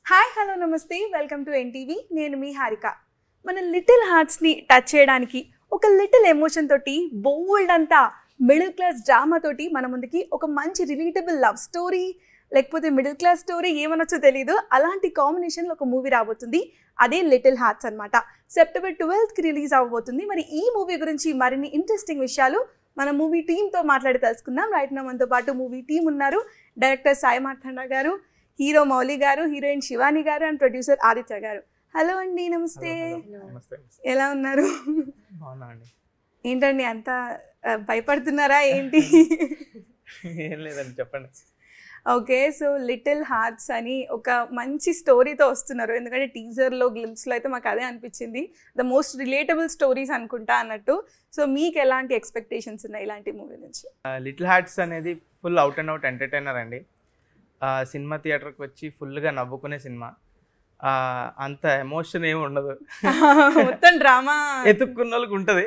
Hi hello నమస్తే welcome to NTV. నేను మీ హారిక. మన లిటిల్ హార్ట్స్ని టచ్ చేయడానికి ఒక లిటిల్ ఎమోషన్ తోటి బోల్డ్ అంతా మిడిల్ క్లాస్ డ్రామా తోటి మన ముందుకి ఒక మంచి రిలేటబుల్ లవ్ స్టోరీ లేకపోతే మిడిల్ క్లాస్ స్టోరీ ఏమనొచ్చో తెలియదు, అలాంటి కాంబినేషన్లో ఒక మూవీ రాబోతుంది. అదే లిటిల్ హార్ట్స్ అనమాట. సెప్టెంబర్ 12th రిలీజ్ అవ్వబోతుంది. మరి ఈ మూవీ గురించి మరిన్ని ఇంట్రెస్టింగ్ విషయాలు మన మూవీ టీంతో మాట్లాడి తెలుసుకుందాం. రైట్ నా మనతో పాటు మూవీ టీం ఉన్నారు. డైరెక్టర్ సాయి మార్తాండ గారు, హీరో మౌలి గారు, హీరోయిన్ శివాని గారు అండ్ ప్రొడ్యూసర్ ఆదిత్య గారు. హలో అండి, నమస్తే. ఎలా ఉన్నారు? ఏంటండి అంతా భయపడుతున్నారా ఏంటి? ఏం లేదండి, చెప్పండి. ఓకే, సో లిటిల్ హార్ట్స్ అని ఒక మంచి స్టోరీతో వస్తున్నారు. ఎందుకంటే టీజర్లో గ్లిమ్స్లో అయితే మాకు అదే అనిపించింది, ద మోస్ట్ రిలేటబుల్ స్టోరీస్ అనుకుంటా అన్నట్టు. సో మీకు ఎలాంటి ఎక్స్పెక్టేషన్స్ ఉన్నాయి ఇలాంటి మూవీ నుంచి? లిటిల్ హార్ట్స్ అనేది full out and out entertainer అండి. సినిమా థియేటర్కి వచ్చి ఫుల్గా నవ్వుకునే సినిమా. అంత ఎమోషన్ ఏమి ఉండదు, మొత్తం డ్రామా ఎత్తుక్కున్న వాళ్ళకి ఉంటుంది.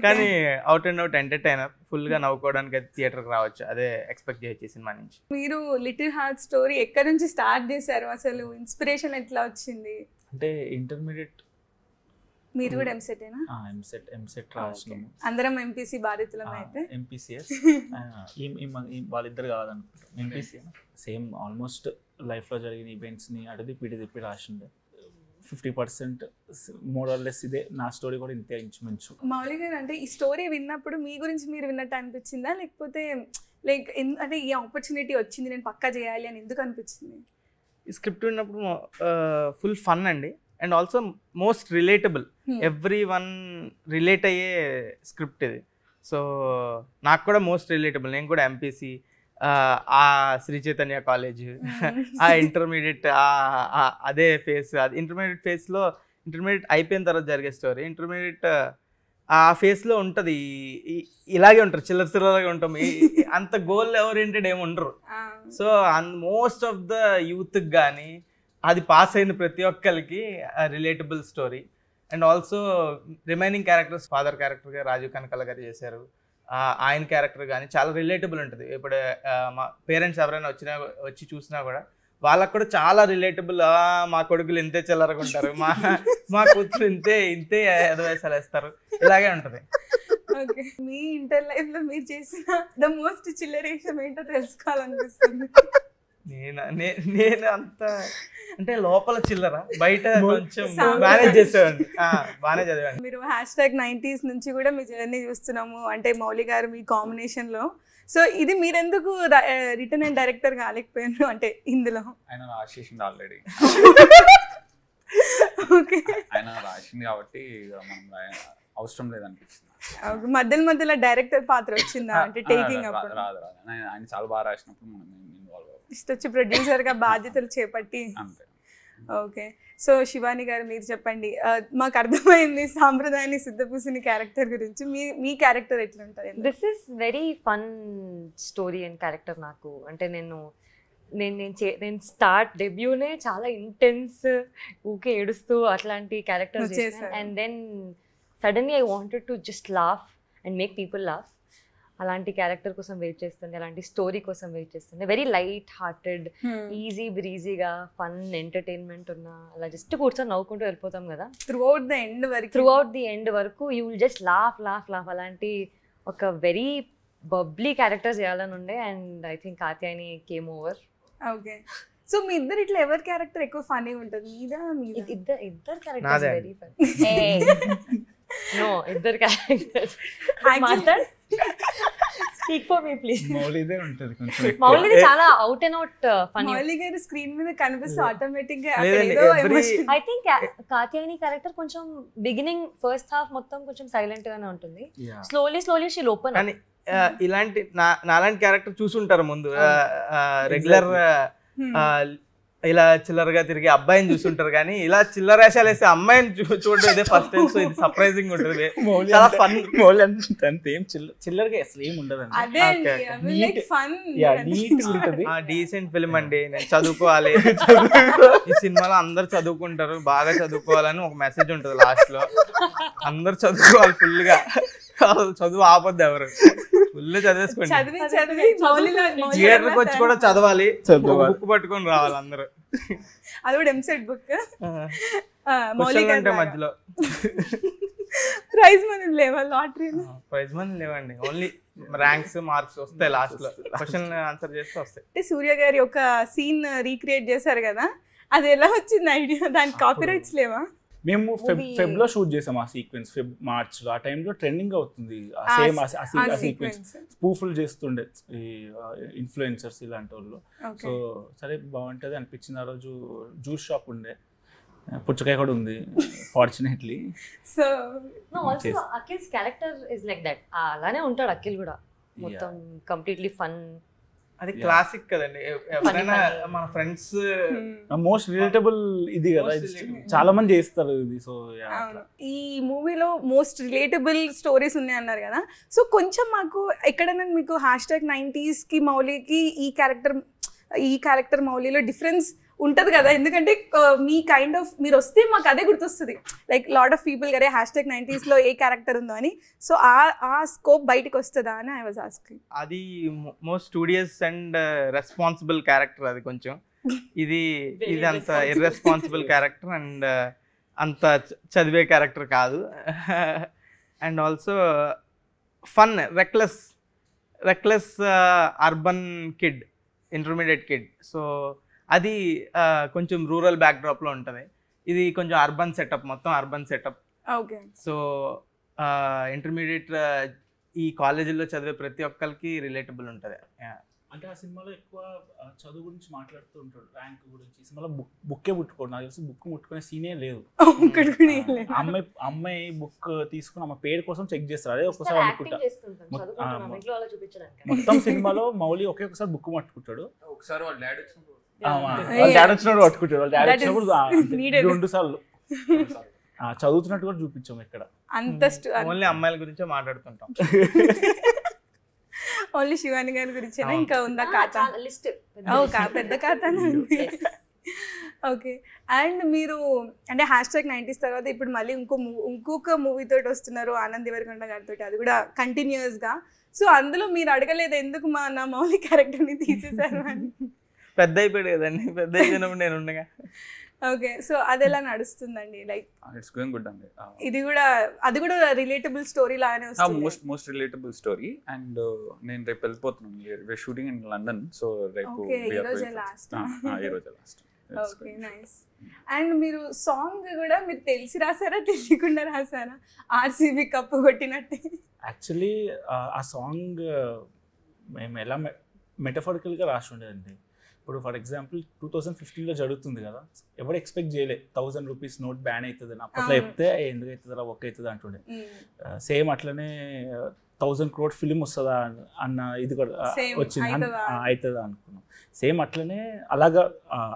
కానీ అవుట్ అండ్ అవుట్ ఎంటర్టైనర్, ఫుల్గా నవ్వుకోవడానికి అయితే థియేటర్కి రావచ్చు, అదే ఎక్స్పెక్ట్ చేయొచ్చు సినిమా నుంచి. మీరు లిటిల్ హార్ట్ స్టోరీ ఎక్కడి నుంచి స్టార్ట్ చేశారు? అసలు ఇన్స్పిరేషన్ ఎట్లా వచ్చింది? అంటే ఇంటర్మీడియట్. మీరు కూడా ఎంసెటేనా? ఎంసెట్ రాసినాము. అందరం ఎంపీసీ బాధితులం. అయితే ఎంపీసీఎస్ వాళ్ళిద్దరు కాదనుకుంటారు. ఎంపీసీ సేమ్ ఆల్మోస్ట్ లైఫ్లో జరిగిన ఈవెంట్స్ని అడిగి పిడి తిప్పి రాసిండే. 50% మోరల్లెస్ ఇదే నా స్టోరీ కూడా ఇంతే ఇంచుమించు. మౌలి గారు, అంటే ఈ స్టోరీ విన్నప్పుడు మీ గురించి మీరు విన్నట్టు అనిపించిందా, లేకపోతే లైక్ అంటే ఈ ఆపర్చునిటీ వచ్చింది నేను పక్కా చేయాలి అని ఎందుకు అనిపించింది? ఈ స్క్రిప్ట్ విన్నప్పుడు ఫుల్ ఫన్ అండి, and also most relatable. Every one relate అయ్యే స్క్రిప్ట్ ఇది. సో నాకు కూడా మోస్ట్ రిలేటబుల్. నేను కూడా ఎంపీసీ, ఆ శ్రీ చైతన్య కాలేజ్, ఆ ఇంటర్మీడియట్, అదే ఫేస్. అది ఇంటర్మీడియట్ ఫేస్లో, ఇంటర్మీడియట్ అయిపోయిన తర్వాత జరిగే స్టోరీ. ఇంటర్మీడియట్ ఆ ఫేస్లో ఉంటుంది, ఇలాగే ఉంటారు, చిల్లరగా ఉంటాం. అంత గోల్ ఓరియంటెడ్ ఏమి ఉండరు. సో మోస్ట్ ఆఫ్ ద యూత్కి కానీ అది పాస్ అయిన ప్రతి ఒక్కరికి relatable story. And also remaining characters, father క్యారెక్టర్గా రాజీవ్ కనకాల గారు చేశారు. ఆయన క్యారెక్టర్ కానీ చాలా రిలేటబుల్ ఉంటుంది. ఇప్పుడు మా పేరెంట్స్ ఎవరైనా వచ్చి చూసినా కూడా వాళ్ళకు కూడా చాలా రిలేటబుల్. మా కొడుకులు ఇంతే చిల్లరగా ఉంటారు, మా కూతురు ఇంతే ఎదవేసాలు వేస్తారు, ఇలాగే ఉంటుంది. ఓకే, మీ ఇంటర్ లైఫ్లో మీరు చేసిన ద మోస్ట్ చిల్లరేషన్ ఏంటో తెలుసుకోవాలనిపిస్తుంది. నేను అంత అంటే లోపల చిల్లర, బయట కొంచెం మేనేజ్ చేసేవాడిని, బాగానే చదివాను. మీరు #90s నుంచి కూడా మీ జర్నీ చూస్తున్నాము, అంటే మౌలి గారు మీ కాంబినేషన్లో. సో ఇది మీరెందుకు రిటర్న్ అండ్ డైరెక్టర్ కాలేకపోయారు అంటే ఇందులో? ఆయన రాసేసింది ఆల్రెడీ. ఓకే, ఆయన రాసింది కాబట్టి మనం అవసరం లేదనిపిస్తుంది. మధ్యలో డైరెక్టర్ పాత్ర వచ్చిందా అంటే టేకింగ్ అప్పుడు? రాదు. ఆయన చాలా బాగా రాసినప్పుడు మనం ఇన్వాల్వ్ అవ్వాలి. వచ్చి ప్రొడ్యూసర్గా బాధ్యతలు చేపట్టి. అంతే. ఓకే, సో శివాని గారు మీరు చెప్పండి. మాకు అర్థమైంది సాంప్రదాయాన్ని సిద్ధపూసిన క్యారెక్టర్ గురించి. మీ క్యారెక్టర్ ఎట్లా ఉంటుంది? This is very fun story and character. నాకు అంటే నేను స్టార్ట్ డెబ్యూనే చాలా ఇంటెన్స్, ఊకే ఏడుస్తూ అట్లాంటి క్యారెక్టర్స్ చేశాను. And then suddenly I wanted to just laugh and make people laugh. అలాంటి క్యారెక్టర్ కోసం వెయిట్ చేస్తుండే, అలాంటి స్టోరీ కోసం వెయిట్ చేస్తుండే. వెరీ లైట్ హార్టెడ్, ఈజీ బ్రీజీగా, ఫన్ ఎంటర్టైన్మెంట్ ఉన్న, అలా జస్ట్ కూర్చొని నవ్వుకుంటూ వెళ్ళిపోతాం కదా త్రూ అవుట్ ది ఎండ్ వరకు. You will just laugh. అలాంటి ఒక వెరీ బబ్లీ క్యారెక్టర్ చేయాలని ఉండే. And I think Katyayani came over. Okay, so మీ ఇద్దరు ఇట్లా ఎవరి క్యారెక్టర్ ఎక్కువ ఫన్నీ ఉంటుంది? ఇద్దరు క్యారెక్టర్స్ వెరీ ఫన్నీ. No, ఇద్దరు characters. Speak for me please. మౌలిదే ఉంటుంది కొంచెం. మౌలిది చాలా out and out funny. Mouli garu screen మీద కనిపిస్తే ఆటోమేటిక్ గా ఐ థింక్ కాత్యాయని క్యారెక్టర్ కొంచెం బిగినింగ్ ఫస్ట్ హాఫ్ మొత్తం కొంచెం సైలెంట్ గానే ఉంటుంది. Slowly she open. కానీ ఇలాంటి నాలాంటి క్యారెక్టర్ చూసుంటారు ముందు. రెగ్యులర్ ఇలా చిల్లరగా తిరిగి అబ్బాయిని చూస్తుంటారు, కానీ ఇలా చిల్లర వేషాలు వేసే అమ్మాయిని చూడడం ఇదే ఫస్ట్ టైం. సో ఇది సర్ప్రైజింగ్ ఉంటుంది, చాలా ఫన్. ఏం చిల్లరగా అసలు ఏం ఉండదు, డీసెంట్ ఫిల్మ్ అండి. నేను చదువుకోవాలి, ఈ సినిమాలో అందరు చదువుకుంటారు, బాగా చదువుకోవాలని ఒక మెసేజ్ ఉంటుంది లాస్ట్ లో. అందరు చదువుకోవాలి ఫుల్ గా, చదువు ఆపొద్దు ఎవరు, ఫుల్ చదివేసుకోండి. చదివి థియేటర్కి వచ్చి కూడా చదవాలి, బుక్ పట్టుకొని రావాలి అందరూ. అది కూడా ఎంసెట్ బుక్. అంటే మధ్యలో ప్రైజ్ మనీ లేవా? లాటరీ ప్రైజ్ మనీ లేవండి, ఓన్లీ ర్యాంక్స్ మార్క్స్ వస్తాయి లాస్ట్ లో, క్వశ్చన్ ఆన్సర్ చేస్తే వస్తాయి. అంటే సూర్య గారి ఒక సీన్ రీక్రియేట్ చేశారు కదా, అది ఎలా వచ్చింది ఐడియా? దానికి కాపీ రైట్స్ లేవా? మేము ఫెబ్ లో షూట్ చేసాం ఆ సీక్వెన్స్, మార్చ్ లో. ఆ టైంలో ట్రెండింగ్ అవుతుంది సేమ్ ఆ సీక్వెన్స్, స్పూఫుల్ చేస్తుండే ఈ ఇన్ఫ్లుయెన్సర్స్ ఇలాంటి వాళ్ళు. సో సరే బాగుంటుంది అనిపించింది. ఆ రోజు జ్యూస్ షాప్ ఉండే, పుచ్చకాయ కూడా ఉంది fortunately. So Akhil's character is like that, అలానే ఉంటాడు అఖిల్ కూడా, మొత్తం కంప్లీట్లీ ఫన్. అది క్లాసిక్ కదండి, ఎవరైనా మన ఫ్రెండ్స్ మోస్ట్ రిలేటబుల్ ఇది కదా, చాలా మంది చేస్తారు ఇది. సో ఈ మూవీలో మోస్ట్ రిలేటబుల్ స్టోరీస్ ఉన్నాయి అన్నారు కదా, సో కొంచెం మాకు ఎక్కడైనా మీకు #90s కి మౌలికి ఈ క్యారెక్టర్ మౌలిలో డిఫరెన్స్ ఉంటుంది కదా, ఎందుకంటే మీ కైండ్ ఆఫ్ మీరు వస్తే మాకు అదే గుర్తొస్తుంది, లైక్ లాట్ ఆఫ్ పీపుల్ గరే #90s లో ఏ క్యారెక్టర్ ఉందో అని. సో ఆ స్కోప్ బయటకు వస్తుందా అని ఐ వాజ్ ఆస్కింగ్. అది most studious and responsible character అది కొంచెం. ఇది అంత ఇర్రెస్పాన్సిబుల్ క్యారెక్టర్ అండ్ అంత చదివే క్యారెక్టర్ కాదు. And also fun, reckless urban kid, intermediate kid. So అది కొంచెం రూరల్ బ్యాక్డ్రాప్లో ఉంటుంది, ఇది కొంచెం అర్బన్ సెటప్, మొత్తం urban setup. Okay. So intermediate ఈ కాలేజీలో చదివే ప్రతి ఒక్కరికి రిలేటబుల్ ఉంటుంది. అంటే ఆ సినిమాలో ఎక్కువ చదువు గురించి మాట్లాడుతూ ఉంటాడు, ర్యాంక్ గురించి. ఈ సినిమాలో బుక్కే ముట్టుకోడు, నాకు తెలిసి బుక్ ముట్టుకునే సీనే లేదు. అమ్మాయి బుక్ తీసుకుని ఆమె పేరు కోసం చెక్ చేస్తారు, అదే ఒక్కసారి అనుకుంటా. మొత్తం సినిమాలో మౌలి ఒకసారి బుక్ పట్టుకుంటాడు, ఒకసారి వాళ్ళ డాడీ వచ్చినప్పుడు పట్టుకుంటాడు, వాళ్ళ డాడీ వచ్చినప్పుడు 2 సార్లు చదువుతున్నట్టు కూడా చూపించాం ఇక్కడ. అంత ఓన్లీ అమ్మాయిల గురించే మాట్లాడుతుంటాం, ఓన్లీ శివాని గారి గురించి. ఇంకా ఉందా ఖాతా లిస్ట్? పెద్ద ఖాతా. ఓకే. అండ్ మీరు అంటే #90s తర్వాత ఇప్పుడు మళ్ళీ ఇంకొక మూవీ తోటి వస్తున్నారు, ఆనంద్ దేవరకొండ గారితో, అది కూడా కంటిన్యూస్ గా. సో అందులో మీరు అడగలేదు ఎందుకు నా మౌలి క్యారెక్టర్ ని తీసేశారు అని? పెద్ద అయిపోయాడు కదండి, పెద్ద అయిపోయినప్పుడు నేను ఉండగా. ఓకే. సో అది ఎలా నడుస్తుందండి? లైక్ ఇట్స్ గోయింగ్ గుడ్ అండి. అది కూడా రిలేటబుల్ స్టోరీ లాగానే వస్తుంది. Most relatable story. అండ్ నేను రేపు వెళ్ళిపోతున్నాను, షూటింగ్ ఇన్ లండన్. సో రేపు ఈ రోజే లాస్ట్. Okay, nice. అండ్ మీరు సాంగ్ కూడా మీరు తెలిసి రాసారా తెలియకుండా రాసారా? RCB కప్పు కొట్టినట్టే. యాక్చువల్లీ ఆ సాంగ్ మేము ఎలా మెటఫారికల్గా రాసి ఉండేదండి. ఇప్పుడు ఫర్ ఎగ్జాంపుల్ 2015లో జరుగుతుంది కదా, ఎవరు ఎక్స్పెక్ట్ చేయలే 1000 రూపీస్ నోట్ బ్యాన్ అవుతుంది అని. అప్పట్లో చెప్తే ఎందుకు అవుతుందా, ఒక్క అవుతుంది అంటుండే. సేమ్ అట్లనే 1000 crore ఫిలిం వస్తుందా అన్న ఇది కూడా వచ్చింది, అవుతుందా అనుకున్నాం. సేమ్ అట్లనే అలాగా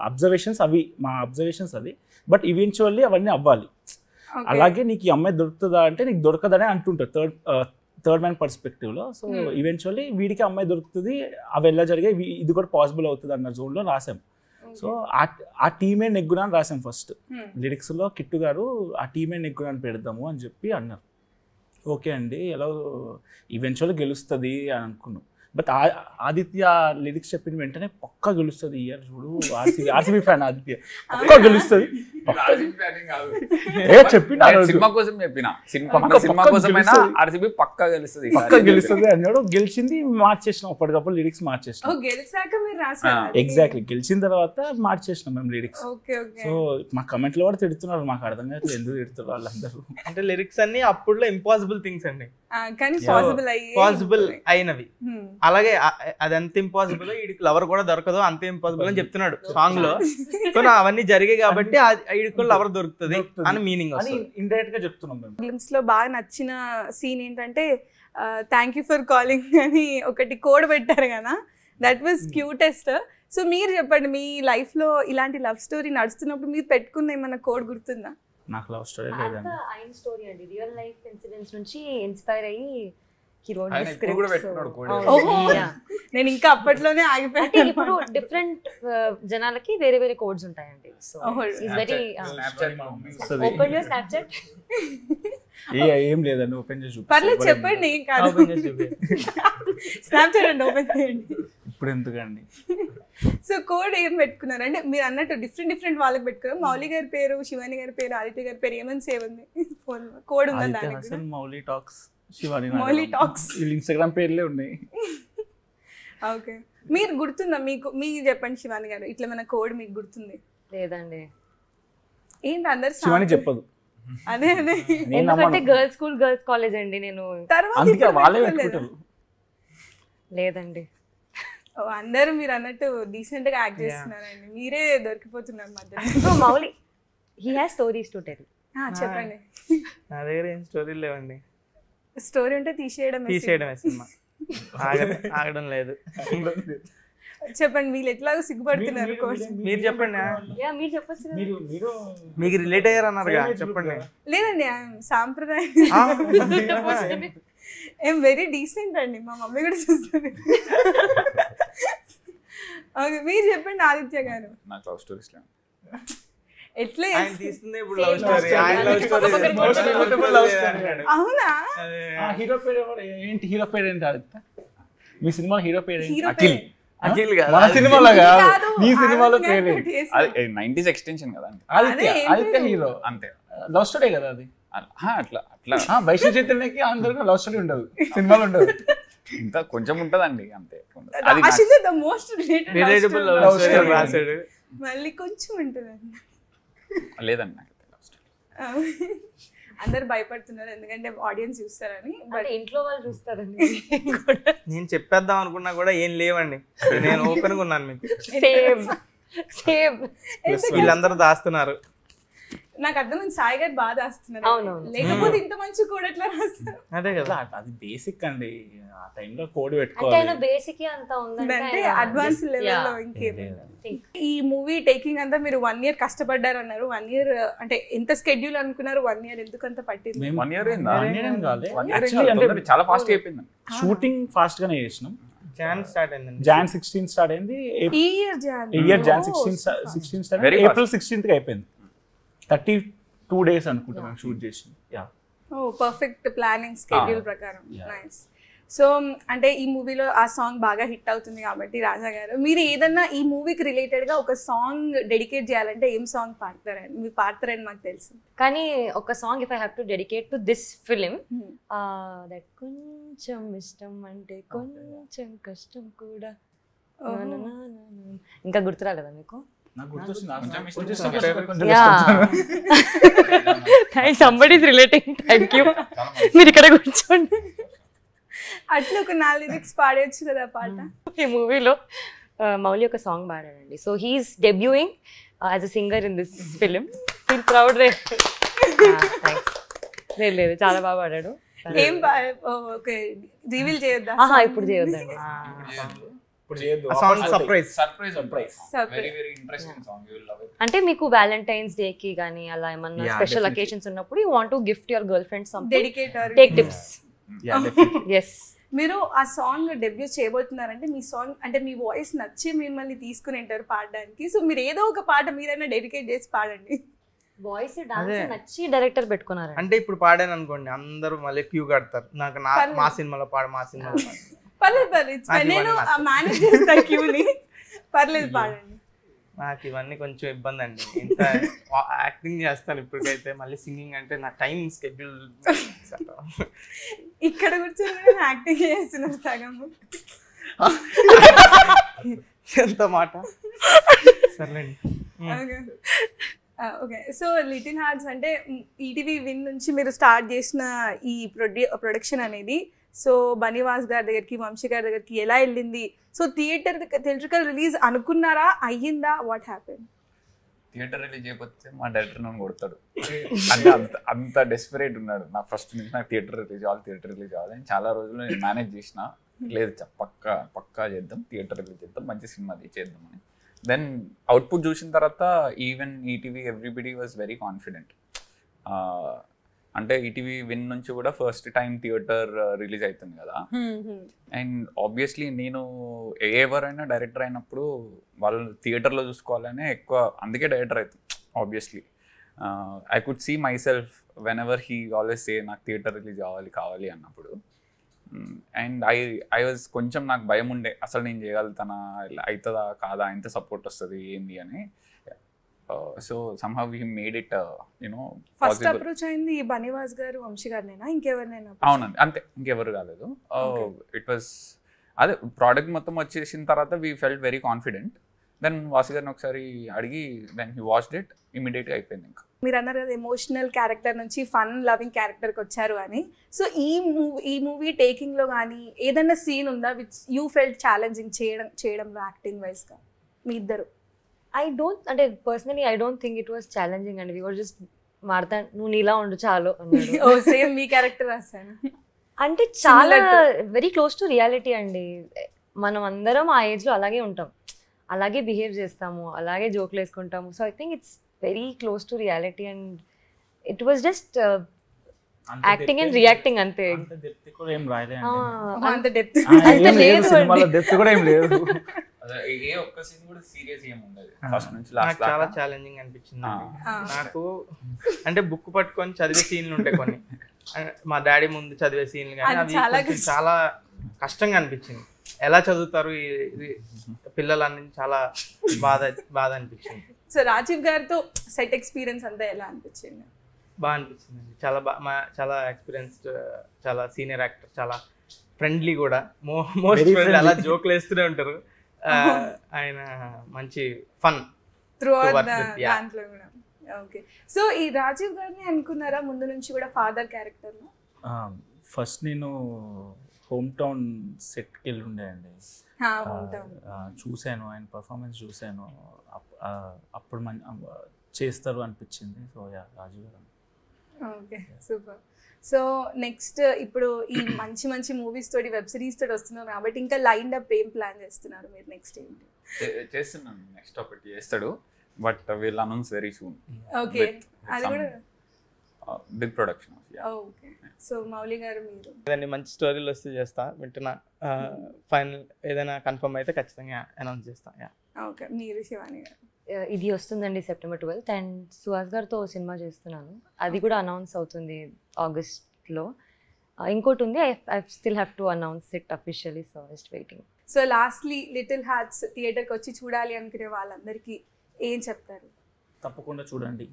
అబ్జర్వేషన్స్, అవి మా అబ్జర్వేషన్స్ అది. బట్ ఈవెన్చువల్లీ అవన్నీ అవ్వాలి. అలాగే నీకు ఈ అమ్మాయి దొరుకుతుందా అంటే నీకు దొరకదనే అంటుంటారు థర్డ్ మ్యాన్ పర్స్పెక్టివ్లో. సో ఈవెన్చువల్లీ వీడికి అమ్మాయి దొరుకుతుంది, అవి ఎలా జరిగాయి, ఇది కూడా పాసిబుల్ అవుతుంది అన్న జోన్లో రాసాం. సో ఆ టీమే నెగ్గునా అని రాసాం. ఫస్ట్ లిరిక్స్లో కిట్టు గారు ఆ టీమే నెగ్గునా అని పెడదాము అని చెప్పి అన్నారు. ఓకే అండి, ఎలా ఈవెన్చువల్గా గెలుస్తుంది అని అనుకున్నాం. బట్ ఆదిత్య లిరిక్స్ చెప్పిన వెంటనే పక్కా గెలుస్తుంది ఇయర్ చూడు, ఆర్సీబీ ఫ్యాన్ ఆదిత్య, పక్కా గెలుస్తుంది పక్కా గెలుస్తుంది అన్నాడు. గెలిచింది, మార్చేసినాం అప్పటికప్పుడు లిరిక్స్ మార్చేసినాం. ఎగ్జాక్ట్లీ, గెలిచిన తర్వాత మార్చేసినాం మేము లిరిక్స్. సో మా కమెంట్లో కూడా తిడుతున్నారు, మాకు అర్థం కాదు ఎందుకు తిడుతున్నారు వాళ్ళందరూ. అంటే లిరిక్స్ అన్ని అప్పుడులో ఇంపాసిబుల్ థింగ్స్ అండి, కానీ పాసిబుల్ అయినవి. అలాగే అదంత ఇంపాసిబుల్, వీడికి లవర్ కూడా దొరకదు, అంత ఇంపాసిబుల్ అని చెప్తున్నాడు సాంగ్ లో. సో అవన్నీ జరిగాయి కాబట్టి వీడికి లవర్ దొరుకుతుంది అని మీనింగ్ ఇండైరెక్ట్ గా చెప్తున్నాం. ఫిల్మ్స్ లో బాగా నచ్చిన సీన్ ఏంటంటే థ్యాంక్ యూ ఫర్ కాలింగ్ అని ఒకటి కోడ్ పెట్టారు కదా, దట్ వాజ్ క్యూటెస్ట్. సో మీరు చెప్పండి, మీ లైఫ్ లో ఇలాంటి లవ్ స్టోరీ నడుస్తున్నప్పుడు మీరు పెట్టుకున్న ఏమన్నా కోడ్ గుర్తుందా? నాకు లవ్ స్టోరీ లేదండి, ఆయన స్టోరీ అండి, రియల్ లైఫ్ ఇన్సిడెంట్స్ నుంచి ఇన్స్పైర్ అయ్యి నేను ఇంకా అప్పట్లోనే ఆగిపోయాను. ఇప్పుడు డిఫరెంట్ జనాలకి వేరే వేరే కోడ్స్ ఉంటాయండి. So is very open your Snapchat. ఏం లేదండి, ఓపెన్ చేసి పర్లేదు చెప్పండి, ఏం కాదు. స్నాప్చాట్ అండి ఓపెన్ చేయండి. ఇప్పుడు ఎందుకండి? సో కోడ్ ఏం పెట్టుకున్నారు అంటే మీరు అన్నట్టు డిఫరెంట్ వాళ్ళకి పెట్టుకున్నారు. మౌలి గారి పేరు, శివాని గారి పేరు, ఆదిత్య గారి పేరు ఏమని సేవ్ ఉంది ఫోన్ కోడ్ ఉందా దానికి? మౌలి టాక్స్, శివాని మౌలి టాక్స్ వీళ్ళు ఇన్స్టాగ్రామ్ పేర్లే ఉన్నాయి. ఓకే, మీరు గుర్తుందా మీకు చెప్పండి శివాని గారు, ఇట్లా మన కోడ్ మీకు గుర్తుంది? లేదండి. ఏంటి అందరు శివాని చెప్పదు. అదే ఎందుకంటే గర్ల్స్ స్కూల్ గర్ల్స్ కాలేజ్ అండి నేను. అందుకే వాళ్ళే పెట్టుకుంటారు. లేదండి. అందరూ మీరు అన్నట్టు డీసెంట్ గా యాక్ట్ చేస్తున్నారండి, మీరే దొరికిపోతున్నారు మధ్యలో. Mouli he has stories to tell. చెప్పండి. నా దగ్గర ఏం స్టోరీలు లేవండి. స్టోరీ ఉంటే తీసేయడమే సినిమా, ఆగడం లేదు. చెప్పండి, వీళ్ళు ఎట్లాగో సిగ్గుపడుతున్నారు. మీరు చెప్పండి, మీరు చెప్పచ్చు. మీకు రిలేట్ అయ్యారు అన్నారుగా, చెప్పండి. లేదండి, సాంప్రదాయం ఏం వెరీ డీసెంట్ అండి, మా మమ్మీ కూడా చూస్తుంది. ఓకే, మీరు చెప్పండి ఆదిత్య గారు. నాకు లవ్ స్టోరీస్ లేవు. ఎట్లా తీస్తుంది ఇప్పుడు లవ్ స్టోరీ, అవునా? హీరో పేరు ఏంటి? హీరో పేరు ఏంటి ఆదిత్య? మీ సినిమా హీరో పేరు హీరో అఖిల్. అఖిల్ కాదు, మన సినిమాలో కాదు, మీ సినిమాలో ఆనంద్ పేరు గారితో చేసిన. అది 90s ఎక్స్టెన్షన్ కదా అండి. ఆదిత్య హీరో. అంతే, లవ్ స్టోరీ కదా అది. అట్లా అట్లా వైష్ణవ్ చైతన్యకి అందరికీ లవ్ స్టోరీ ఉండదు, సినిమాలో ఉండదు. ఇంత కొంచెం ఉంటదండి అంతే. అది Ashish the most relatable relatable love story రాశాడు. మళ్ళీ కొంచెం ఉంటుందండి. లేదండి నాకు లవ్ స్టోరీ. అందరు భయపడుతున్నారు ఎందుకంటే ఆడియన్స్ చూస్తారని. అంటే ఇంట్లో వాళ్ళు చూస్తారండి. నేను చెప్పేద్దాం అనుకున్నా కూడా ఏం లేవండి, నేను ఓపెన్ గా ఉన్నాను మీకు. సేమ్ వీళ్ళందరూ దాస్తున్నారు. నాకు అర్థమైంది, సాయి గారు బాగా రాస్తున్నారు. అవునవును. లేకపోతే ఇంత మంచి కూడా ఎట్లా రాస్తారు? అదే కదా, అది బేసిక్ అండి, ఆ టైంలో కోడ్ అంటే పెట్టుకోవాలి. ఆయన బేసిక్ అంత అంటే ఉందంటే అడ్వాన్స్ లెవెల్లో ఇంకేం. ఈ మూవీ టేకింగ్ అంతా మీరు 1 year కష్టపడ్డారు అన్నారు. 1 year అంటే ఎంత స్కెడ్యూల్ అనుకున్నారు? 1 year ఎందుకు అంత పట్టింది? 1 year అయిందా? 1 year ఏం కాలే. Actually అంటే చాలా ఫాస్ట్ అయిపోయింది. షూటింగ్ ఫాస్ట్ గానే చేసినాం. జాన్ స్టార్ట్ అయిందండి. జాన్ 16 స్టార్ట్ అయింది. ఈ year Jan Jan 16 start Very అయింది. fast. ఏప్రిల్ 16th కి అయిపోయింది. 32 days అనుకుంటున్నాం షూట్ చేసి. పర్ఫెక్ట్ ప్లానింగ్ స్కెడ్యూల్ ప్రకారం. నైస్. సో అంటే ఈ మూవీలో ఆ సాంగ్ బాగా హిట్ అవుతుంది కాబట్టి రాజా గారు, మీరు ఏదన్నా ఈ మూవీకి రిలేటెడ్ గా ఒక సాంగ్ డెడికేట్ చేయాలంటే ఏం సాంగ్ పాడతారని? మీరు పాడతారని మాకు తెలుసు, కానీ ఒక song if I have to dedicate to this film, that కొంచెం ఇష్టం అంటే కొంచెం కష్టం కూడా, ఇంకా గుర్తురాలేదా మీకు? నాకు గుర్తొచ్చింది. Somebody is relating. Thank you. మీరు ఇక్కడ కూర్చోండి. అట్లా ఒక 4 lyrics పాడేయచ్చు కదా పాట. ఈ మూవీలో మౌలి ఒక సాంగ్ పాడాడండి. So he is debuting as a singer in this film. Feel proud రే. లేదు చాలా బాగా పాడాడు. ఏం ఓకే, రివీల్ చేయొద్దా? ఇప్పుడు చేయొద్దండి. అంటే మీకు వ్యాలంటైన్స్ డే కి గానీ అలా ఏమన్నా స్పెషల్ అకేషన్స్ ఉన్నప్పుడు you want to gift your girl friend something, dedicate take tips. yes. మీరు ఆ సాంగ్ డెబ్యూ చేయబోతున్నారంటే మీ సాంగ్ అంటే మీ వాయిస్ నచ్చి మిమ్మల్ని తీసుకుని ఉంటారు పాడడానికి. సో మీరు ఏదో ఒక పాట మీరైనా డెడికేట్ చేసి పాడండి. వాయిస్ డాన్స్ నచ్చి డైరెక్టర్ పెట్టుకున్నారు అంటే ఇప్పుడు పాడాను అనుకోండి, అందరూ మళ్ళీ క్యూ కడతారు నాకు, మా సినిమాలో పాడు, మా సినిమాలో పాడు. పర్లేదు, నేను మేనేజ్ చేస్తా క్యూని. పర్లేదు, పాడండి. నాకు ఇవన్నీ కొంచెం ఇబ్బంది అండి. ఇంత యాక్టింగ్ చేస్తాను ఇప్పటికైతే, మళ్ళీ సింగింగ్ అంటే నా టైం స్కెడ్యూల్. ఇక్కడ కూర్చొని యాక్టింగ్ చేస్తున్నారు సగం. ఎంత మాట. సర్లేండి. ఓకే, సో లిటిల్ హార్ట్స్ అంటే ఈటీవీ విన్ నుంచి మీరు స్టార్ట్ చేసిన ఈ ప్రొడక్షన్ అనేది, సో బనీవాస్ గారి దగ్గరికి, వంశీ గారి దగ్గరికి ఎలా వెళ్ళింది? సో థియేటర్కల్ రిలీజ్ అనుకున్నారా? అయ్యిందా? What happen? థియేటర్ రిలీజ్ చేయకపోతే మా డైరెక్టర్ నన్ను కొడతాడు. అంటే అంత డెస్పరేట్ ఉన్నాడు. నాకు ఫస్ట్ నుంచి నాకు థియేటర్ రిలీజ్ కావాలి అని చాలా రోజులు నేను మేనేజ్ చేసిన. లేదు పక్కా చేద్దాం, థియేటర్ రిలీజ్ చేద్దాం, మంచి సినిమా చేద్దామని. దెన్ అవుట్పుట్ చూసిన తర్వాత even ETV everybody was very confident. అంటే ఈటీవీ విన్ నుంచి కూడా ఫస్ట్ టైం థియేటర్ రిలీజ్ అవుతుంది కదా. అండ్ ఆబ్వియస్లీ నేను ఎవరైనా డైరెక్టర్ అయినప్పుడు వాళ్ళు థియేటర్లో చూసుకోవాలనే ఎక్కువ, అందుకే డైరెక్టర్ అవుతుంది obviously. I could see myself whenever he always say నాకు థియేటర్ రిలీజ్ కావాలి అన్నప్పుడు. అండ్ ఐ వాజ్ కొంచెం నాకు భయం ఉండే, అసలు నేను చేయగలుగుతానా, అవుతుందా కాదా, ఎంత సపోర్ట్ వస్తుంది ఏంది అని. So somehow we made it first approach అయింది బనీవాస్ గారు, వంశీ గారినేనా ఇంకెవరినైనా? అవునండి, అంతే, ఇంకెవరు కాలేదు. ఇట్ వాస్ అదే ప్రోడక్ట్ మొత్తం వచ్చేసిన తర్వాత we felt very confident. Then Vasu గారిని ఒకసారి అడిగి దెన్ హీ వాచ్డ్ ఇట్, ఇమీడియట్గా అయిపోయింది. ఇంకా మీరు అన్నారు కదా ఎమోషనల్ క్యారెక్టర్ నుంచి ఫన్ లవింగ్ క్యారెక్టర్కి వచ్చారు అని. సో ఈ మూవీ టేకింగ్లో కానీ ఏదైనా సీన్ ఉందా విచ్ యూ ఫెల్ట్ ఛాలెంజింగ్ చేయడంలో యాక్టింగ్ వైజ్గా మీ ఇద్దరు? అంటే personally I don't think it was challenging అండి. వి వర్ జస్ట్ మాడతా నువ్వు నీలా ఉండు చాలు అన్నాడు. సేమ్ మీ క్యారెక్టర్ రాశాను. అంటే చాలా వెరీ క్లోజ్ టు రియాలిటీ అండి. మనం అందరం ఆ ఏజ్లో అలాగే ఉంటాం, అలాగే బిహేవ్ చేస్తాము, అలాగే జోక్లు వేసుకుంటాము. So I think it's very close to reality and it was just acting and reacting అంతే. అంత డెప్త్ సినిమాలో డెప్త్ కూడా ఏం లేదు. ఏ ఒక్క సీన్ కూడా సీరియస్ ఏం ఉండదు ఫస్ట్ నుంచి లాస్ట్. చాలా ఛాలెంజింగ్ అనిపించింది నాకు. అంటే బుక్ పట్టుకొని చదివే సీన్లు ఉంటాయి కొన్ని, మా డాడీ ముందు చదివే సీన్లు కానీ అవి చాలా కష్టంగా అనిపించింది. ఎలా చదువుతారు ఇది పిల్లలని చాలా బాధ అనిపించింది. సో రాజీవ్ గారితో సెట్ ఎక్స్పీరియన్స్ అంతా ఎలా అనిపించింది? బాగా అనిపించింది అండి. చాలా ఎక్స్పీరియన్స్డ్, చాలా సీనియర్ యాక్టర్, చాలా ఫ్రెండ్లీ కూడా, మోస్ట్ ఫ్రెండ్లీ, అలా జోక్లు వేస్తూనే ఉంటారు. ఆయన మంచి ఫన్ త్రూ అవుట్ దాంట్లో కూడా. ఓకే, సో ఈ రాజీవ్ గారిని అనుకున్నారా ముందు నుంచి కూడా ఫాదర్ క్యారెక్టర్లో? ఫస్ట్ నేను హోమ్ టౌన్ సెట్కి వెళ్ళి ఉండే అండి, చూశాను, ఆయన పర్ఫార్మెన్స్ చూశాను, అప్పుడు చేస్తారు అనిపించింది. సో రాజీవ్ గారు. Okay, super. సో నెక్స్ట్ ఇప్పుడు ఈ మంచి మూవీస్ తోటి, వెబ్ సిరీస్ తోటి వస్తున్నారు కాబట్టి ఇంకా లైన్ అప్ ఏం ప్లాన్ చేస్తున్నారు మీరు? నెక్స్ట్ ఏంటి చేస్తున్నాను? నెక్స్ట్ ఒకటి చేస్తాడు, but will announce very soon. Okay, అది కూడా big production. Okay, so Mouli గారు మీరు? ఏదైనా మంచి స్టోరీలు వస్తే చేస్తా, వింటున్నా. ఫైనల్ ఏదైనా కన్ఫర్మ్ అయితే ఖచ్చితంగా అనౌన్స్ చేస్తా. ఓకే, మీరు శివాని గారు? ఇది వస్తుందండి September 12th అండ్ సుహాస్ గారితో సినిమా చేస్తున్నాను, అది కూడా అనౌన్స్ అవుతుంది ఆగస్ట్లో. ఇంకోటి ఉంది, I still have to announce it officially, so just waiting. So lastly little hearts థియేటర్కి వచ్చి చూడాలి అనుకునే వాళ్ళందరికీ ఏం చెప్తారు? తప్పకుండా చూడండి.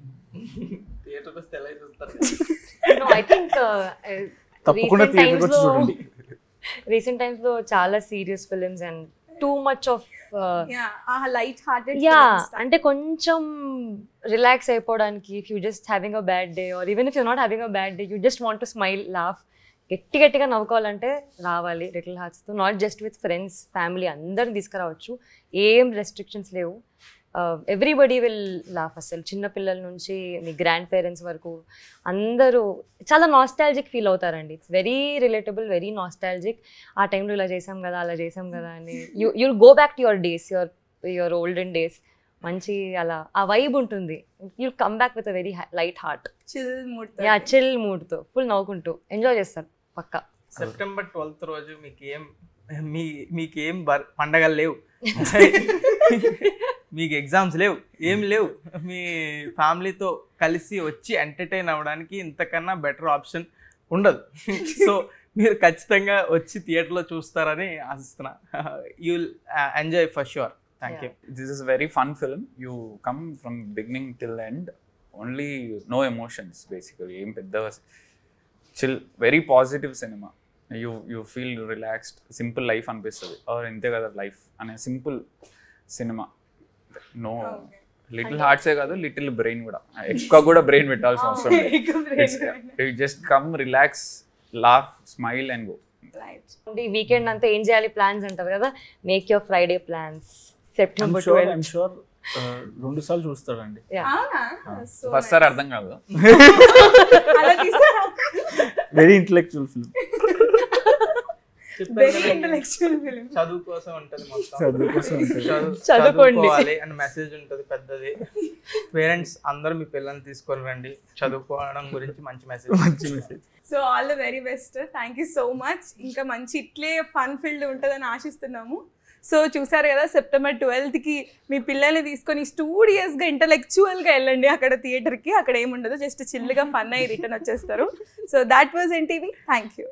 థియేటర్కి వస్తే ఎలా చూస్తారు? ఐ థింక్ తప్పకుండా థియేటర్కి వచ్చి చూడండి. రీసెంట్ టైమ్స్లో చాలా serious films and too much of light hearted, అంటే కొంచెం రిలాక్స్ అయిపోవడానికి, if you just having a bad day or even if you not having a bad day, you just want to smile, laugh, గట్టిగా నవ్వుకోవాలంటే రావాలి little హార్ట్స్తో. Not just with friends, family, అందరిని తీసుకురావచ్చు, ఏం రెస్ట్రిక్షన్స్ లేవు. Everybody will laugh. అసలు చిన్నపిల్లల నుంచి మీ గ్రాండ్ పేరెంట్స్ వరకు అందరూ చాలా నాస్టాలజిక్ ఫీల్ అవుతారండి. It's very relatable, very nostalgic. ఆ టైంలో ఇలా చేసాం కదా, అలా చేసాం కదా అని you'll go back to your days, your olden days. మంచి అలా ఆ వైబ్ ఉంటుంది. You'll come back with a very light heart, chill మూడ్తో ఫుల్ నవ్వుకుంటూ ఎంజాయ్ చేస్తారు పక్కా. September 12th రోజు మీకేం పండగలు లేవు, మీకు ఎగ్జామ్స్ లేవు, ఏం లేవు. మీ ఫ్యామిలీతో కలిసి వచ్చి ఎంటర్టైన్ అవ్వడానికి ఇంతకన్నా బెటర్ ఆప్షన్ ఉండదు. సో మీరు ఖచ్చితంగా వచ్చి థియేటర్లో చూస్తారని ఆశిస్తున్నా. You will enjoy for sure. Thank you. This is a very fun film. You come from beginning till end, only no emotions basically. ఏం పెద్ద chill, very positive cinema. You feel relaxed, simple life అనిపిస్తుంది. ఇంతే కదా life అనే simple cinema. No little హార్ట్సే కాదు, little brain కూడా, ఎక్కువ కూడా బ్రెయిన్ పెట్టాల్సిన అవసరం లేదు. Just come, relax, laugh, smile and go. Weekend అంతా ఏం చేయాలి ప్లాన్స్ అంటారు కదా, make your Friday plans. September 12th. I'm sure 2 సార్లు చూస్తాడండి. ఫస్ట్ సార్ అర్థం కాదు. Very intellectual film. చదువు కోసం ఉంటుంది, చదువుకోవాలి అని మెసేజ్ ఉంటుంది పెద్దది. పేరెంట్స్ అందరూ మీ పిల్లల్ని తీసుకొని రండి, చదువుకోవడం గురించి మంచి message. So all the very best. Thank you so much. ఇంకా మంచి ఇట్లే ఫన్ ఫీల్డ్ ఉంటుందని ఆశిస్తున్నాము. సో చూసారు కదా, సెప్టెంబర్ 12కి మీ పిల్లల్ని తీసుకొని స్టూడియస్గా ఇంటలెక్చువల్గా వెళ్ళండి అక్కడ థియేటర్కి. అక్కడ ఏముండదు, జస్ట్ చిల్లుగా ఫన్ అయ్యి రిటర్న్ వచ్చేస్తారు. So that was NTV. Thank you.